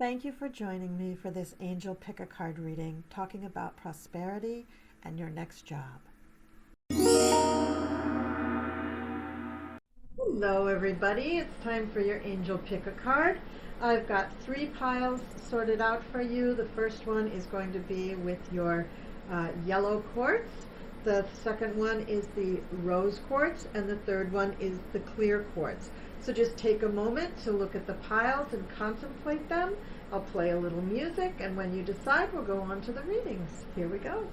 Thank you for joining me for this Angel Pick-a-Card reading talking about prosperity and your next job. Hello everybody, it's time for your Angel Pick-a-Card. I've got 3 piles sorted out for you. The first one is going to be with your yellow quartz. The second one is the rose quartz, and the third one is the clear quartz. So just take a moment to look at the piles and contemplate them. I'll play a little music, and when you decide, we'll go on to the readings. Here we go.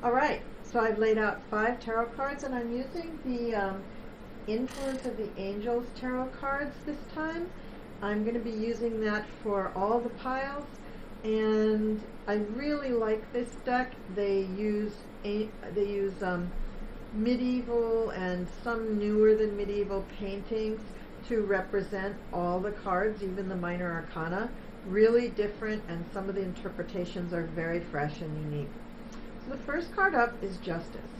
All right, so I've laid out 5 tarot cards, and I'm using the Influence of the Angels tarot cards this time. I'm going to be using that for all the piles, and I really like this deck. They use medieval and some newer than medieval paintings to represent all the cards, even the minor arcana. Really different, and some of the interpretations are very fresh and unique. The first card up is Justice,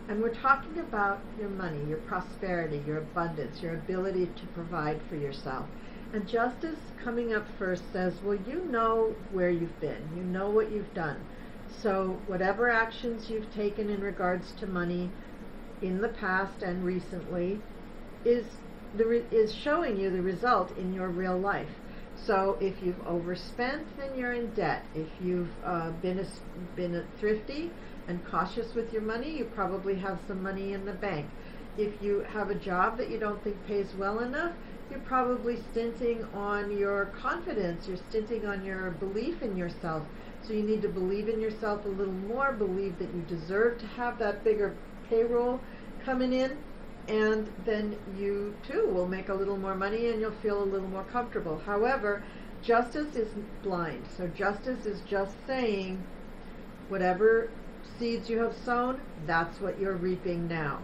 and we're talking about your money, your prosperity, your abundance, your ability to provide for yourself. And Justice coming up first says, well, you know where you've been, you know what you've done. So whatever actions you've taken in regards to money in the past and recently is showing you the result in your real life. So if you've overspent, then you're in debt. If you've been thrifty and cautious with your money, you probably have some money in the bank. If you have a job that you don't think pays well enough, you're probably stinting on your confidence. You're stinting on your belief in yourself. So you need to believe in yourself a little more, believe that you deserve to have that bigger payroll coming in, and then you too will make a little more money and you'll feel a little more comfortable. However, Justice is blind. So Justice is just saying whatever seeds you have sown, that's what you're reaping now.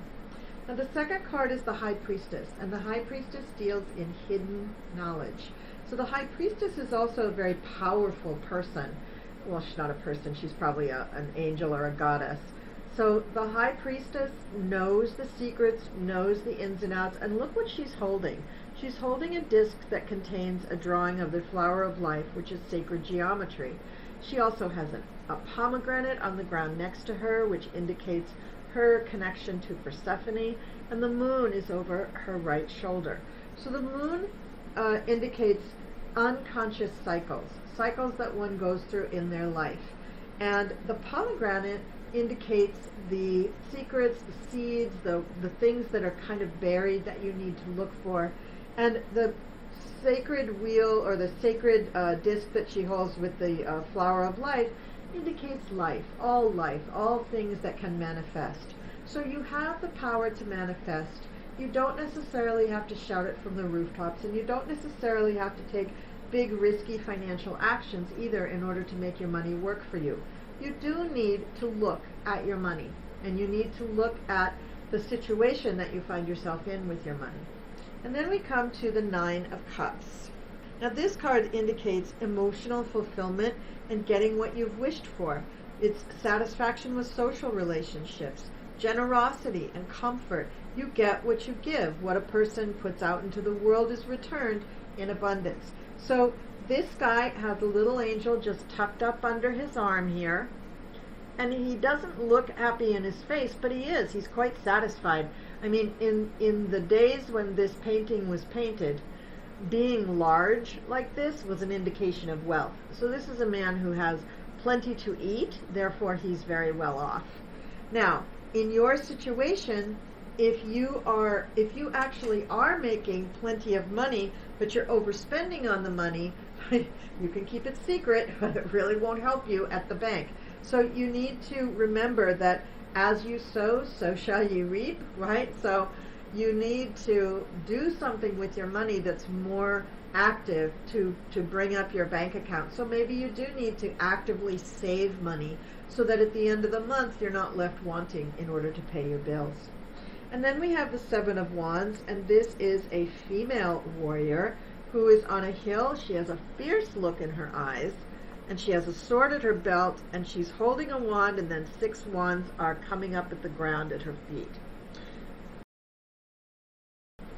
Now the second card is the High Priestess, and the High Priestess deals in hidden knowledge. So the High Priestess is also a very powerful person. Well, she's not a person, she's probably an angel or a goddess. So the High Priestess knows the secrets, knows the ins and outs, and look what she's holding. She's holding a disc that contains a drawing of the flower of life, which is sacred geometry. She also has a pomegranate on the ground next to her, which indicates her connection to Persephone, and the moon is over her right shoulder. So the moon indicates unconscious cycles that one goes through in their life. And the pomegranate indicates the secrets, the seeds, the things that are kind of buried that you need to look for. And the sacred wheel, or the sacred disc that she holds with the flower of life, indicates life, all things that can manifest. So you have the power to manifest. You don't necessarily have to shout it from the rooftops, and you don't necessarily have to take big risky financial actions either in order to make your money work for you. You do need to look at your money, and you need to look at the situation that you find yourself in with your money. And then we come to the 9 of Cups. Now this card indicates emotional fulfillment and getting what you've wished for. It's satisfaction with social relationships, generosity and comfort. You get what you give. What a person puts out into the world is returned in abundance. So this guy has a little angel just tucked up under his arm here, and he doesn't look happy in his face, but he is. He's quite satisfied. I mean, in the days when this painting was painted, being large like this was an indication of wealth. So this is a man who has plenty to eat, therefore he's very well off. Now, in your situation, if you actually are making plenty of money, but you're overspending on the money, you can keep it secret, but it really won't help you at the bank. So you need to remember that as you sow, so shall you reap, right? So you need to do something with your money that's more active to bring up your bank account. So maybe you do need to actively save money so that at the end of the month you're not left wanting in order to pay your bills. And then we have the Seven of Wands, and this is a female warrior who is on a hill. She has a fierce look in her eyes, and she has a sword at her belt, and she's holding a wand, and then 6 wands are coming up at the ground at her feet.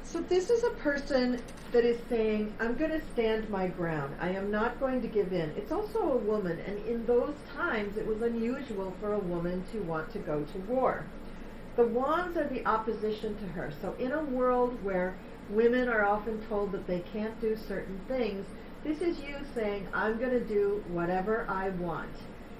So this is a person that is saying, I'm going to stand my ground. I am not going to give in. It's also a woman, and in those times it was unusual for a woman to want to go to war. The wands are the opposition to her. So in a world where women are often told that they can't do certain things, this is you saying, I'm going to do whatever I want.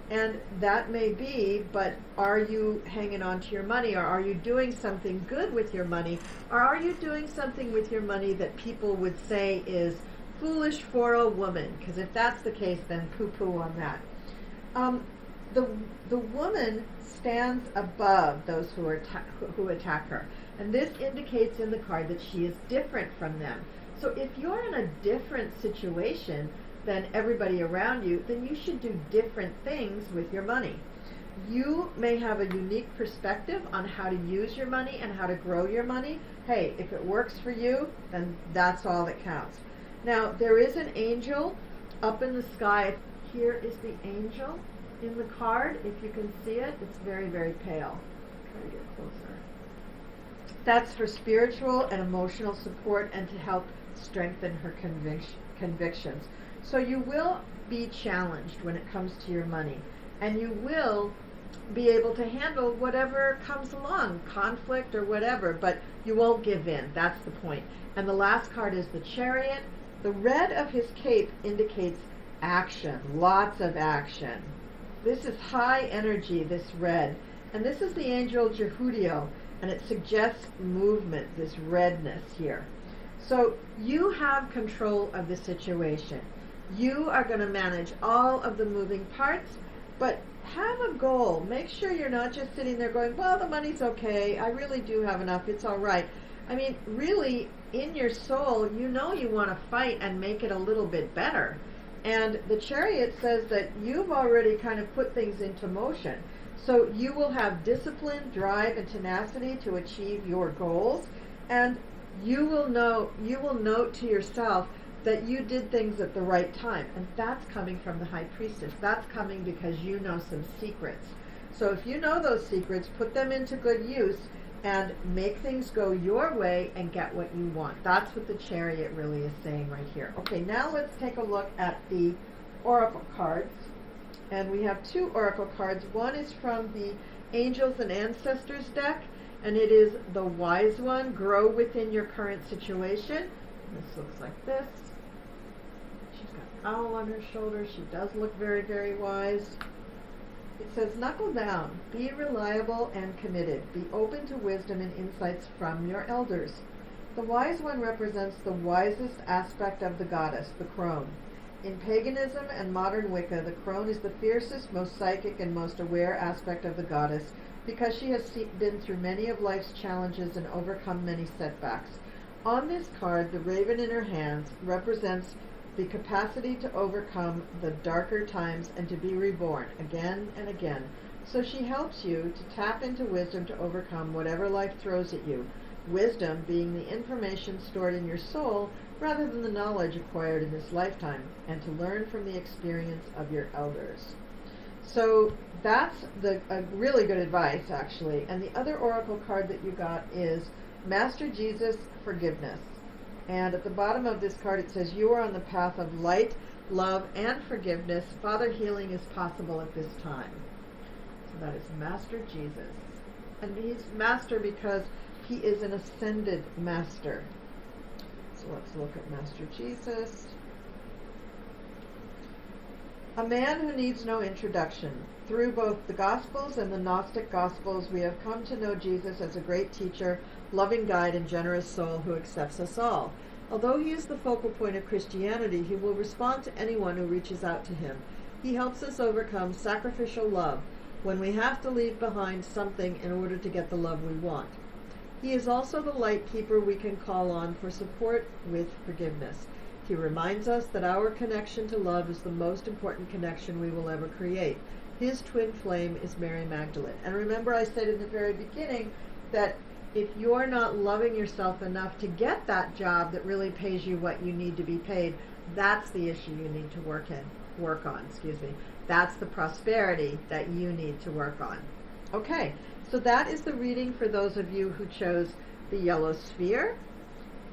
And that may be, but are you hanging on to your money, or are you doing something good with your money, or are you doing something with your money that people would say is foolish for a woman? Because if that's the case, then poo-poo on that. The woman stands above those who attack her, and this indicates in the card that she is different from them. So if you're in a different situation than everybody around you, then you should do different things with your money. You may have a unique perspective on how to use your money and how to grow your money. Hey, if it works for you, then that's all that counts. Now, there is an angel up in the sky. Here is the angel in the card. If you can see it, it's very, very pale. Try to get closer. That's for spiritual and emotional support and to help strengthen her convictions. So you will be challenged when it comes to your money, and you will be able to handle whatever comes along, conflict or whatever, but you won't give in. That's the point. And the last card is the Chariot. The red of his cape indicates action, lots of action. This is high energy, this red. And this is the angel Jehudiel, and it suggests movement, this redness here. So you have control of the situation. You are going to manage all of the moving parts, but have a goal. Make sure you're not just sitting there going, well, the money's okay, I really do have enough, it's all right. I mean, really, in your soul, you know you want to fight and make it a little bit better. And the Chariot says that you've already kind of put things into motion. So you will have discipline, drive, and tenacity to achieve your goals, and you will note to yourself that you did things at the right time. And that's coming from the High Priestess. That's coming because you know some secrets. So if you know those secrets, put them into good use and make things go your way and get what you want. That's what the Chariot really is saying right here. Okay, now let's take a look at the Oracle cards. And we have 2 Oracle cards. One is from the Angels and Ancestors deck, and it is the Wise One, grow within your current situation. This looks like this. She's got an owl on her shoulder. She does look very, very wise. It says, knuckle down, be reliable and committed. Be open to wisdom and insights from your elders. The Wise One represents the wisest aspect of the goddess, the crone. In paganism and modern Wicca, the crone is the fiercest, most psychic, and most aware aspect of the goddess because she has been through many of life's challenges and overcome many setbacks. On this card, the raven in her hands represents the capacity to overcome the darker times and to be reborn again and again. So she helps you to tap into wisdom to overcome whatever life throws at you. Wisdom being the information stored in your soul rather than the knowledge acquired in this lifetime, and to learn from the experience of your elders. So that's a really good advice, actually. And the other Oracle card that you got is Master Jesus, Forgiveness. And at the bottom of this card it says, you are on the path of light, love, and forgiveness. Father, healing is possible at this time. So that is Master Jesus. And he's Master because he is an ascended Master. So let's look at Master Jesus. A man who needs no introduction. Through both the Gospels and the Gnostic Gospels, we have come to know Jesus as a great teacher, loving guide, and generous soul who accepts us all. Although he is the focal point of Christianity, he will respond to anyone who reaches out to him. He helps us overcome sacrificial love when we have to leave behind something in order to get the love we want. He is also the light keeper we can call on for support with forgiveness. He reminds us that our connection to love is the most important connection we will ever create. His twin flame is Mary Magdalene. And remember I said in the very beginning that if you're not loving yourself enough to get that job that really pays you what you need to be paid, that's the issue you need to work on. That's the prosperity that you need to work on. Okay, so that is the reading for those of you who chose the yellow sphere.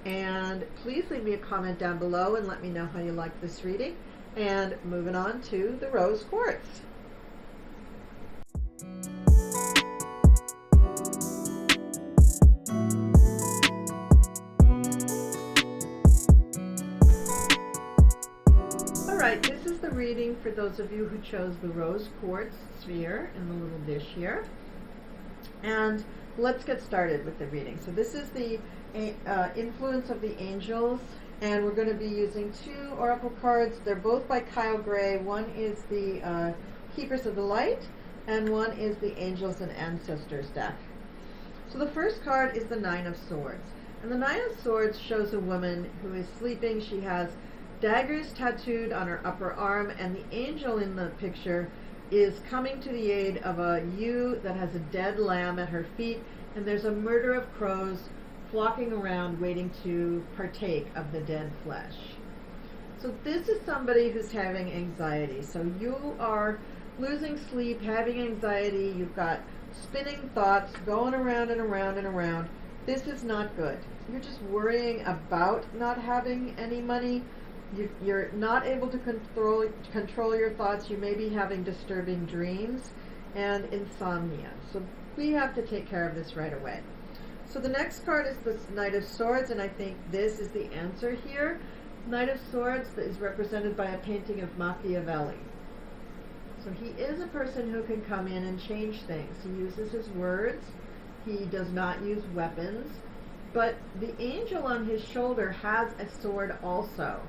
And please leave me a comment down below and let me know how you like this reading. And moving on to the rose quartz. Alright, this is the reading for those of you who chose the rose quartz sphere in the little dish here. And let's get started with the reading. So this is the influence of the angels, and we're going to be using two oracle cards. They're both by Kyle Gray. One is the Keepers of the Light, and one is the Angels and Ancestors deck. So the first card is the Nine of Swords. And the Nine of Swords shows a woman who is sleeping. She has daggers tattooed on her upper arm, and the angel in the picture is coming to the aid of a ewe that has a dead lamb at her feet, and there's a murder of crows flocking around waiting to partake of the dead flesh. So this is somebody who's having anxiety. So you are losing sleep, having anxiety, you've got spinning thoughts going around and around and around. This is not good. You're just worrying about not having any money. You're not able to control your thoughts. You may be having disturbing dreams and insomnia. So we have to take care of this right away. So the next card is the Knight of Swords, and I think this is the answer here. Knight of Swords is represented by a painting of Machiavelli. So he is a person who can come in and change things. He uses his words. He does not use weapons. But the angel on his shoulder has a sword also.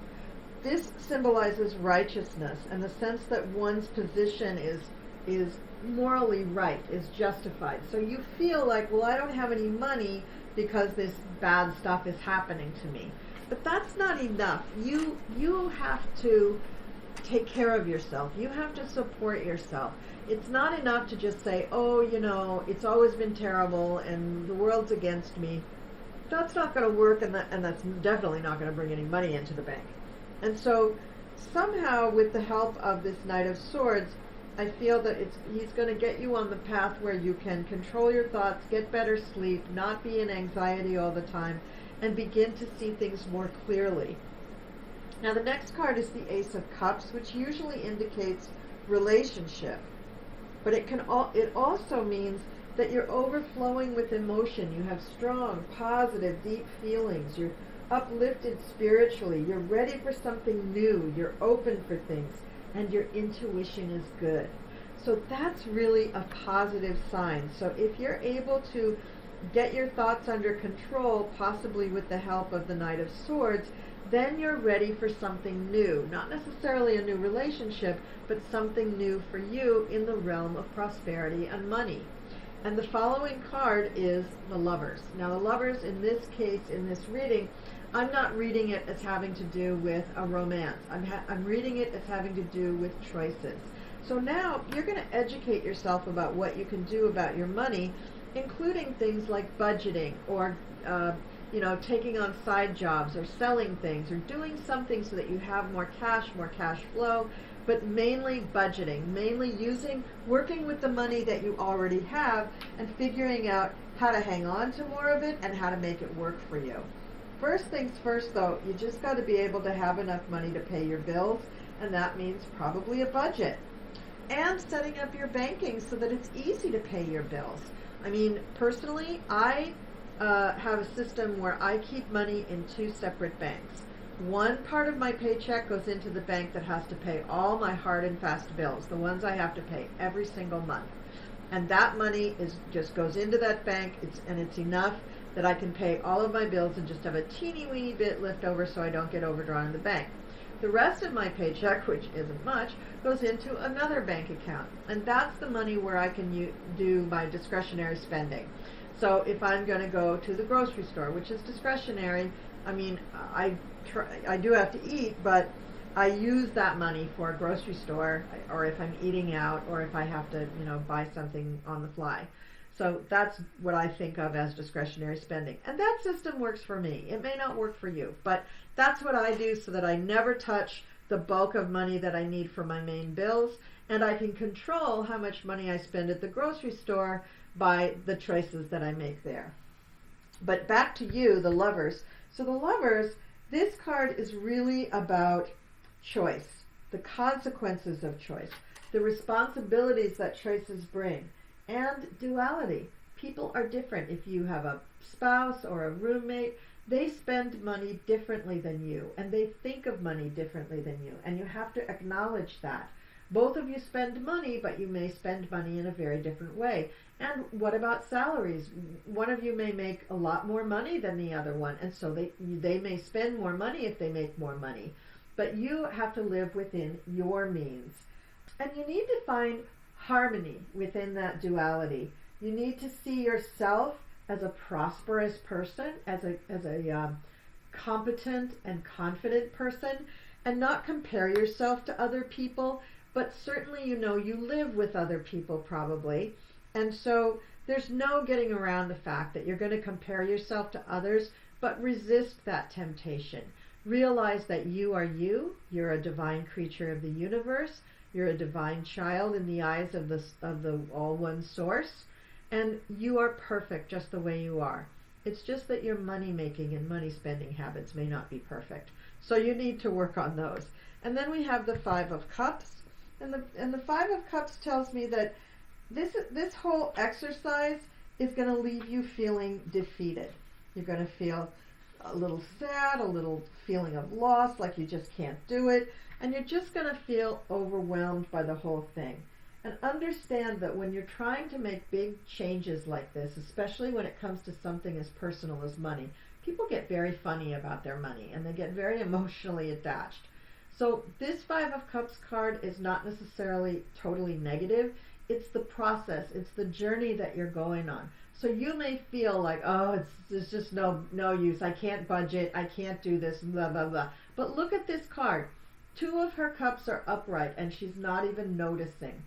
This symbolizes righteousness and the sense that one's position is morally right, is justified. So you feel like, well, I don't have any money because this bad stuff is happening to me. But that's not enough. You have to take care of yourself. You have to support yourself. It's not enough to just say, oh, it's always been terrible and the world's against me. That's not going to work, and that's definitely not going to bring any money into the bank. And so somehow with the help of this Knight of Swords, I feel that he's going to get you on the path where you can control your thoughts, get better sleep, not be in anxiety all the time, and begin to see things more clearly. Now the next card is the Ace of Cups, which usually indicates relationship. But it also means that you're overflowing with emotion. You have strong, positive, deep feelings. You're uplifted spiritually. You're ready for something new. You're open for things. And your intuition is good. So that's really a positive sign. So if you're able to get your thoughts under control, possibly with the help of the Knight of Swords, then you're ready for something new. Not necessarily a new relationship, but something new for you in the realm of prosperity and money. And the following card is the Lovers. Now the Lovers, in this case, in this reading, I'm not reading it as having to do with a romance. I'm reading it as having to do with choices. So now you're going to educate yourself about what you can do about your money, including things like budgeting or taking on side jobs or selling things or doing something so that you have more cash flow, but mainly budgeting, working with the money that you already have and figuring out how to hang on to more of it and how to make it work for you. First things first, though, you just got to be able to have enough money to pay your bills, and that means probably a budget. And setting up your banking so that it's easy to pay your bills. I mean, personally, I have a system where I keep money in two separate banks. One part of my paycheck goes into the bank that has to pay all my hard and fast bills, the ones I have to pay every single month. And that money just goes into that bank, it's enough that I can pay all of my bills and just have a teeny weeny bit left over so I don't get overdrawn in the bank. The rest of my paycheck, which isn't much, goes into another bank account. And that's the money where I can do my discretionary spending. So if I'm going to go to the grocery store, which is discretionary, I mean, I do have to eat, but I use that money for a grocery store, or if I'm eating out, or if I have to, buy something on the fly. So that's what I think of as discretionary spending. And that system works for me. It may not work for you, but that's what I do so that I never touch the bulk of money that I need for my main bills, and I can control how much money I spend at the grocery store by the choices that I make there. But back to you, the Lovers. So the Lovers, this card is really about choice, the consequences of choice, the responsibilities that choices bring, and duality. People are different. If you have a spouse or a roommate, they spend money differently than you, and they think of money differently than you, and you have to acknowledge that. Both of you spend money, but you may spend money in a very different way. And what about salaries? One of you may make a lot more money than the other one, and so they may spend more money if they make more money. But you have to live within your means. And you need to find harmony within that duality. You need to see yourself as a prosperous person, as a competent and confident person, and not compare yourself to other people. But certainly, you live with other people probably. And so there's no getting around the fact that you're going to compare yourself to others, but resist that temptation. Realize that you are you. You're a divine creature of the universe. You're a divine child in the eyes of the all-one source. And you are perfect just the way you are. It's just that your money-making and money-spending habits may not be perfect. So you need to work on those. And then we have the Five of Cups. And the Five of Cups tells me that this whole exercise is going to leave you feeling defeated. You're going to feel a little sad, a little feeling of loss, like you just can't do it, and you're just going to feel overwhelmed by the whole thing. And understand that when you're trying to make big changes like this, especially when it comes to something as personal as money, people get very funny about their money, and they get very emotionally attached. So this Five of Cups card is not necessarily totally negative. It's the process. It's the journey that you're going on. So you may feel like, there's just no use. I can't budget. I can't do this, blah, blah, blah. But look at this card. Two of her cups are upright, and she's not even noticing.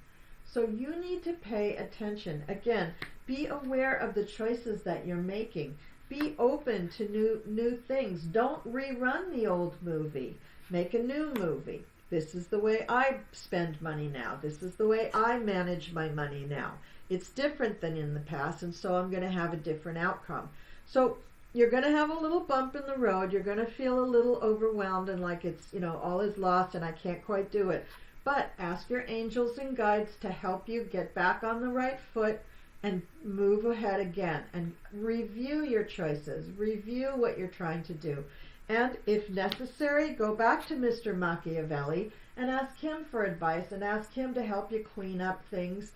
So you need to pay attention. Again, be aware of the choices that you're making. Be open to new things. Don't rerun the old movie. Make a new movie. This is the way I spend money now. This is the way I manage my money now. It's different than in the past, and so I'm going to have a different outcome. So you're going to have a little bump in the road. You're going to feel a little overwhelmed and like it's, all is lost and I can't quite do it. But ask your angels and guides to help you get back on the right foot and move ahead again. And review your choices. Review what you're trying to do. And if necessary, go back to Mr. Machiavelli and ask him for advice and ask him to help you clean up things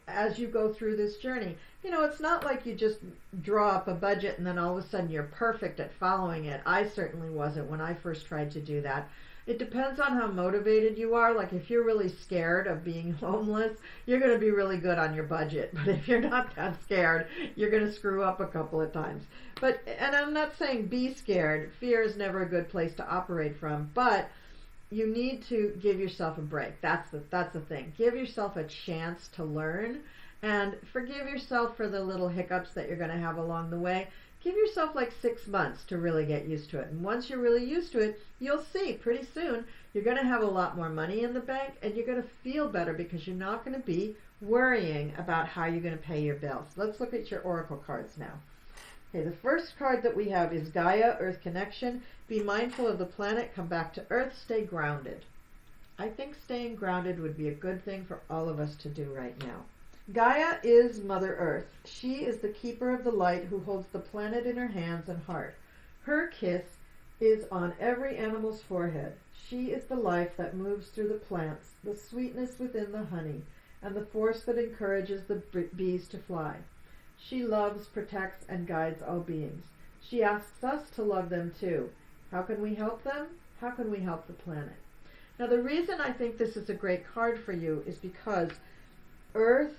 as you go through this journey. It's not like you just draw up a budget and then all of a sudden you're perfect at following it. I certainly wasn't when I first tried to do that. It depends on how motivated you are. Like if you're really scared of being homeless, you're going to be really good on your budget. But if you're not that scared, you're going to screw up a couple of times. And I'm not saying be scared. Fear is never a good place to operate from. But you need to give yourself a break. That's the thing. Give yourself a chance to learn and forgive yourself for the little hiccups that you're going to have along the way. Give yourself like 6 months to really get used to it. And once you're really used to it, you'll see pretty soon you're going to have a lot more money in the bank and you're going to feel better because you're not going to be worrying about how you're going to pay your bills. Let's look at your oracle cards now. Okay, the first card that we have is Gaia, Earth Connection. Be mindful of the planet, come back to Earth, stay grounded. I think staying grounded would be a good thing for all of us to do right now. Gaia is Mother Earth. She is the keeper of the light who holds the planet in her hands and heart. Her kiss is on every animal's forehead. She is the life that moves through the plants, the sweetness within the honey, and the force that encourages the bees to fly. She loves, protects, and guides all beings. She asks us to love them too. How can we help them? How can we help the planet? Now the reason I think this is a great card for you is because Earth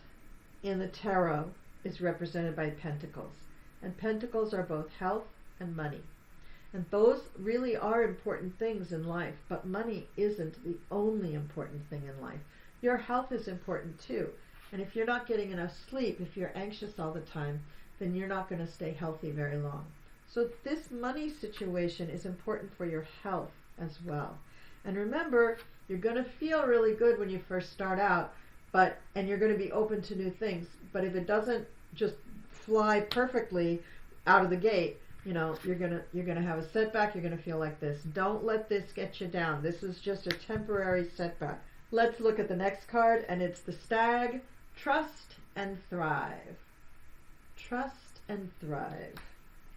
in the tarot is represented by pentacles. And pentacles are both health and money. And those really are important things in life, but money isn't the only important thing in life. Your health is important too. And if you're not getting enough sleep, if you're anxious all the time, then you're not going to stay healthy very long. So this money situation is important for your health as well. And remember, you're going to feel really good when you first start out, and you're going to be open to new things. But if it doesn't just fly perfectly out of the gate, you're gonna have a setback. You're gonna feel like this. Don't let this get you down. This is just a temporary setback. Let's look at the next card, and it's the Stag. Trust and thrive. Trust and thrive.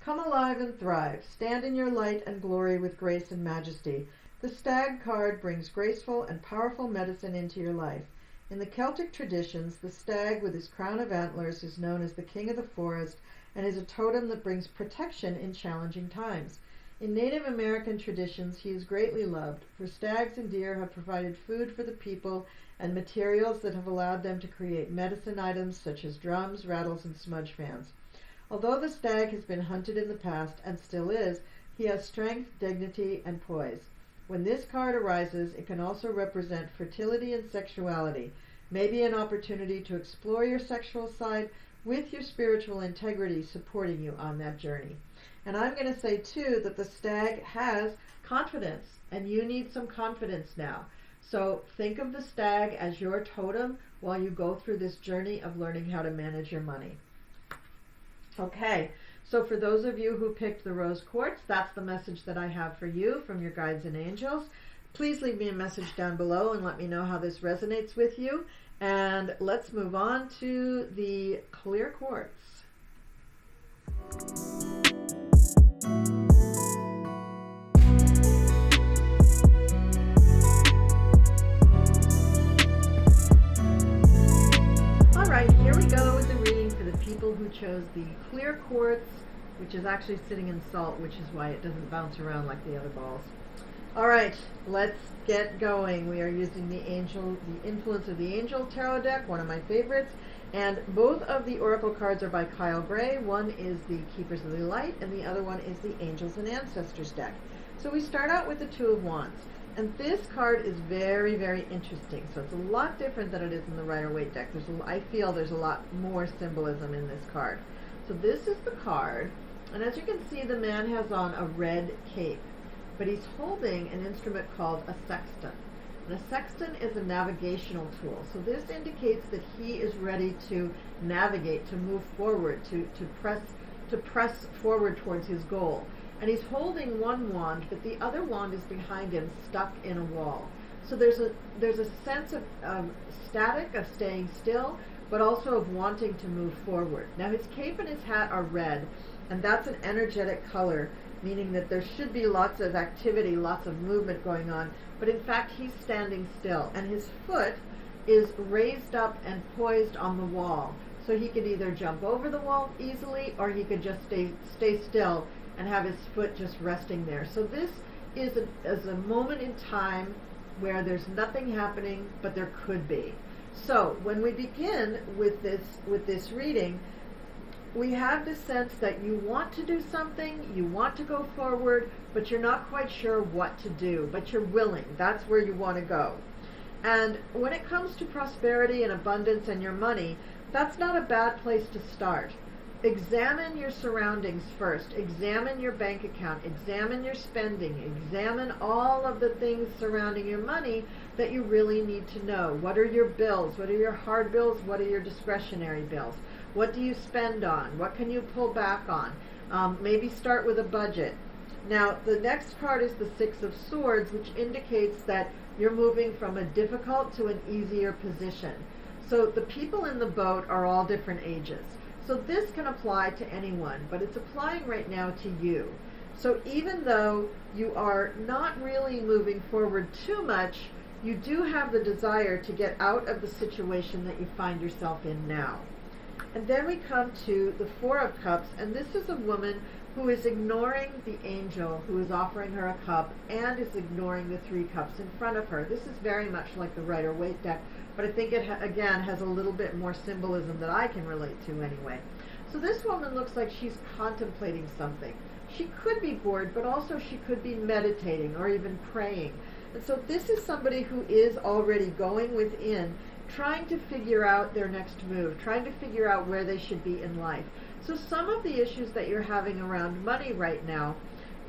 Come alive and thrive. Stand in your light and glory with grace and majesty. The Stag card brings graceful and powerful medicine into your life. In the Celtic traditions, the stag with his crown of antlers is known as the king of the forest and is a totem that brings protection in challenging times. In Native American traditions, he is greatly loved, for stags and deer have provided food for the people and materials that have allowed them to create medicine items such as drums, rattles, and smudge fans. Although the stag has been hunted in the past and still is, he has strength, dignity, and poise. When this card arises, it can also represent fertility and sexuality, maybe an opportunity to explore your sexual side with your spiritual integrity supporting you on that journey. And I'm going to say too that the stag has confidence, and you need some confidence now. So think of the stag as your totem while you go through this journey of learning how to manage your money. Okay, so for those of you who picked the rose quartz, that's the message that I have for you from your guides and angels. Please leave me a message down below and let me know how this resonates with you. And let's move on to the clear quartz. All right, here we go with the reading for the people who chose the clear quartz, which is actually sitting in salt, which is why it doesn't bounce around like the other balls. All right, let's get going. We are using the Influence of the Angel Tarot deck, one of my favorites, and both of the oracle cards are by Kyle Gray. One is the Keepers of the Light, and the other one is the Angels and Ancestors deck. So we start out with the Two of Wands, and this card is very, very interesting. So it's a lot different than it is in the Rider-Waite deck. I feel there's a lot more symbolism in this card. So this is the card, and as you can see, the man has on a red cape, but he's holding an instrument called a sextant. And a sextant is a navigational tool. So this indicates that he is ready to navigate, to move forward, to press forward towards his goal. And he's holding one wand, but the other wand is behind him, stuck in a wall. So there's a sense of static, of staying still, but also of wanting to move forward. Now his cape and his hat are red, and that's an energetic color, meaning that there should be lots of activity, lots of movement going on, but in fact he's standing still, and his foot is raised up and poised on the wall. So he could either jump over the wall easily, or he could just stay still and have his foot just resting there. So this is a moment in time where there's nothing happening, but there could be. So when we begin with this reading, we have the sense that you want to do something, you want to go forward, but you're not quite sure what to do, but you're willing. That's where you want to go. And when it comes to prosperity and abundance and your money, that's not a bad place to start. Examine your surroundings first. Examine your bank account. Examine your spending. Examine all of the things surrounding your money that you really need to know. What are your bills? What are your hard bills? What are your discretionary bills? What do you spend on? What can you pull back on? Maybe start with a budget. Now, the next card is the Six of Swords, which indicates that you're moving from a difficult to an easier position. So the people in the boat are all different ages. So this can apply to anyone, but it's applying right now to you. So even though you are not really moving forward too much, you do have the desire to get out of the situation that you find yourself in now. And then we come to the Four of Cups, and this is a woman who is ignoring the angel who is offering her a cup and is ignoring the Three Cups in front of her. This is very much like the Rider-Waite deck, but I think it again has a little bit more symbolism that I can relate to anyway. So this woman looks like she's contemplating something. she could be bored, but also she could be meditating or even praying. And so this is somebody who is already going within, trying to figure out their next move, trying to figure out where they should be in life. So some of the issues that you're having around money right now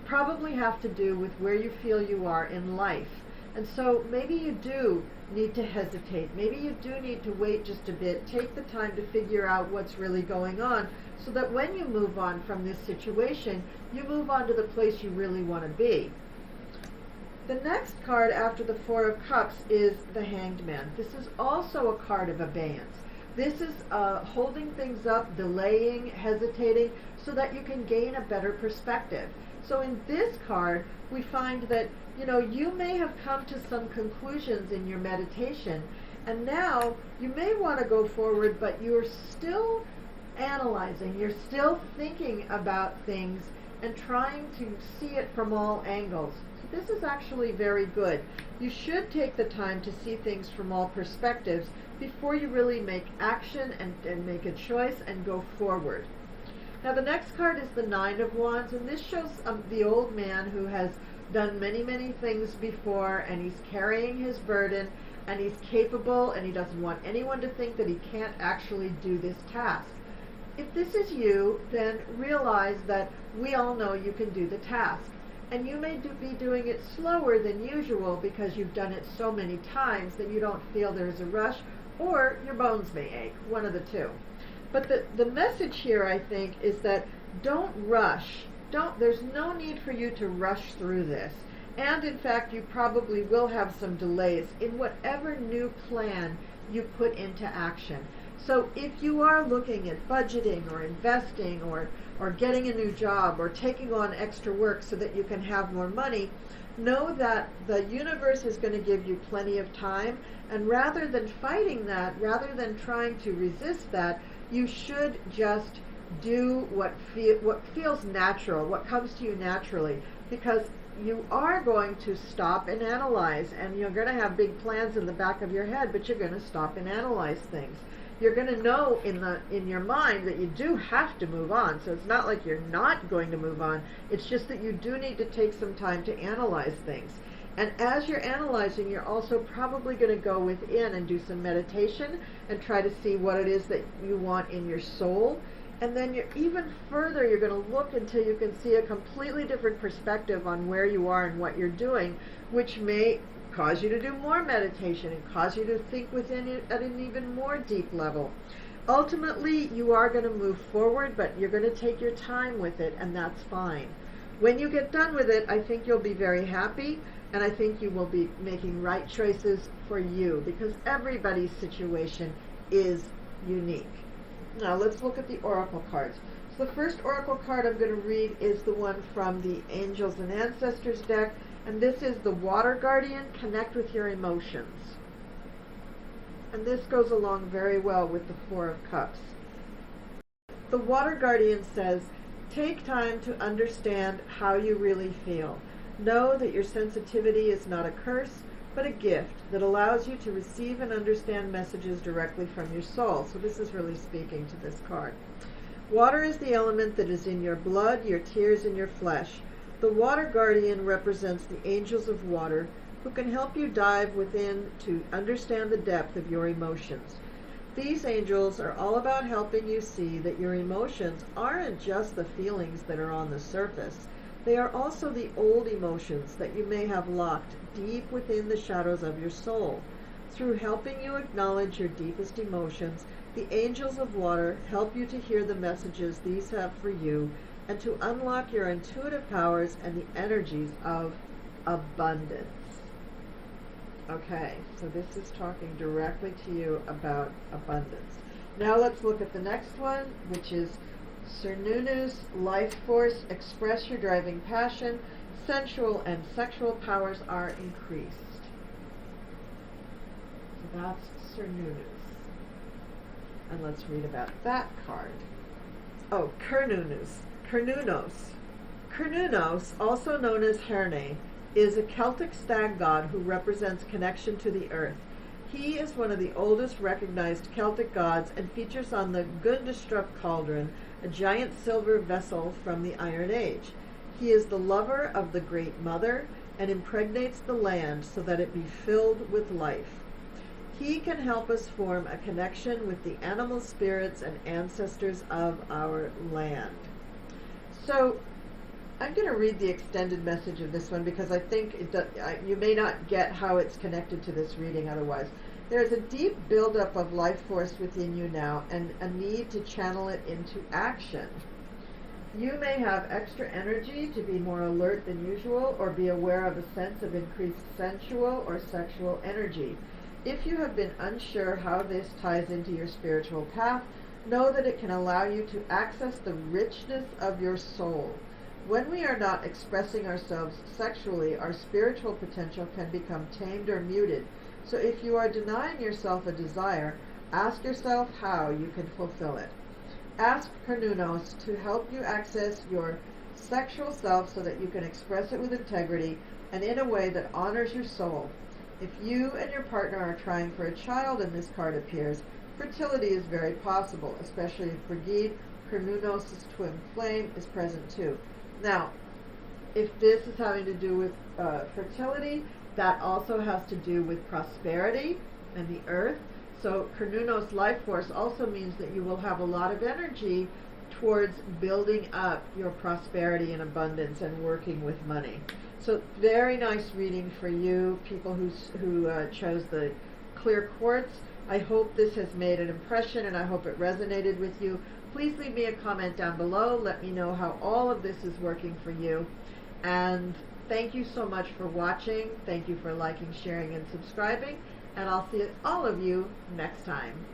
probably have to do with where you feel you are in life. And so maybe you do need to hesitate. Maybe you do need to wait just a bit, take the time to figure out what's really going on, so that when you move on from this situation, you move on to the place you really want to be. The next card after the Four of Cups is the Hanged Man. This is also a card of abeyance. This is holding things up, delaying, hesitating, so that you can gain a better perspective. So in this card, we find that, you may have come to some conclusions in your meditation, and now you may want to go forward, but you're still analyzing, you're still thinking about things and trying to see it from all angles. So this is actually very good. You should take the time to see things from all perspectives before you really make action and make a choice and go forward. Now the next card is the Nine of Wands, and this shows the old man who has done many, many things before, and he's carrying his burden, and he's capable, and he doesn't want anyone to think that he can't actually do this task. If this is you, then realize that we all know you can do the task. And you may be doing it slower than usual because you've done it so many times that you don't feel there's a rush, or your bones may ache, one of the two. But the message here, I think, is that don't rush. There's no need for you to rush through this. And in fact, you probably will have some delays in whatever new plan you put into action. So if you are looking at budgeting or investing or getting a new job or taking on extra work so that you can have more money, know that the universe is going to give you plenty of time. And rather than fighting that, rather than trying to resist that, you should just do what feels natural, what comes to you naturally, because you are going to stop and analyze, and you're going to have big plans in the back of your head, but you're going to stop and analyze things. You're going to know in your mind that you do have to move on. So it's not like you're not going to move on. It's just that you do need to take some time to analyze things. And as you're analyzing, you're also probably going to go within and do some meditation and try to see what it is that you want in your soul. And then you're going to look until you can see a completely different perspective on where you are and what you're doing, which may cause you to do more meditation and cause you to think within it at an even more deep level. Ultimately, you are going to move forward, but you're going to take your time with it, and that's fine. When you get done with it, I think you'll be very happy, and I think you will be making right choices for you, because everybody's situation is unique. Now let's look at the oracle cards. So the first oracle card I'm going to read is the one from the Angels and Ancestors deck, and this is the Water Guardian, Connect with Your Emotions. And this goes along very well with the Four of Cups. The Water Guardian says, take time to understand how you really feel. Know that your sensitivity is not a curse, but a gift that allows you to receive and understand messages directly from your soul. So this is really speaking to this card. Water is the element that is in your blood, your tears, and your flesh. The Water Guardian represents the angels of water, who can help you dive within to understand the depth of your emotions. These angels are all about helping you see that your emotions aren't just the feelings that are on the surface. They are also the old emotions that you may have locked deep within the shadows of your soul. Through helping you acknowledge your deepest emotions, the angels of water help you to hear the messages these have for you and to unlock your intuitive powers and the energies of abundance. Okay, so this is talking directly to you about abundance. Now let's look at the next one, which is Cernunu's Life Force. Express your driving passion. Sensual and sexual powers are increased. So that's Cernunu's. And let's read about that card. Oh, Cernunnos. Cernunnos, also known as Herne, is a Celtic stag god who represents connection to the earth. He is one of the oldest recognized Celtic gods and features on the Gundestrup cauldron, a giant silver vessel from the Iron Age. He is the lover of the Great Mother and impregnates the land so that it be filled with life. He can help us form a connection with the animal spirits and ancestors of our land. So I'm going to read the extended message of this one because I think you may not get how it's connected to this reading otherwise. There is a deep buildup of life force within you now and a need to channel it into action. You may have extra energy to be more alert than usual or be aware of a sense of increased sensual or sexual energy. If you have been unsure how this ties into your spiritual path, know that it can allow you to access the richness of your soul. When we are not expressing ourselves sexually, our spiritual potential can become tamed or muted. So if you are denying yourself a desire, ask yourself how you can fulfill it. Ask Carnunos to help you access your sexual self so that you can express it with integrity and in a way that honors your soul. If you and your partner are trying for a child and this card appears, fertility is very possible, especially if Brigid, Carnunos' twin flame, is present too. Now, if this is having to do with fertility, that also has to do with prosperity and the earth. So Carnunos life force also means that you will have a lot of energy towards building up your prosperity and abundance and working with money. So very nice reading for you, people who chose the clear quartz. I hope this has made an impression and I hope it resonated with you. Please leave me a comment down below. Let me know how all of this is working for you. And thank you so much for watching. Thank you for liking, sharing, and subscribing. And I'll see all of you next time.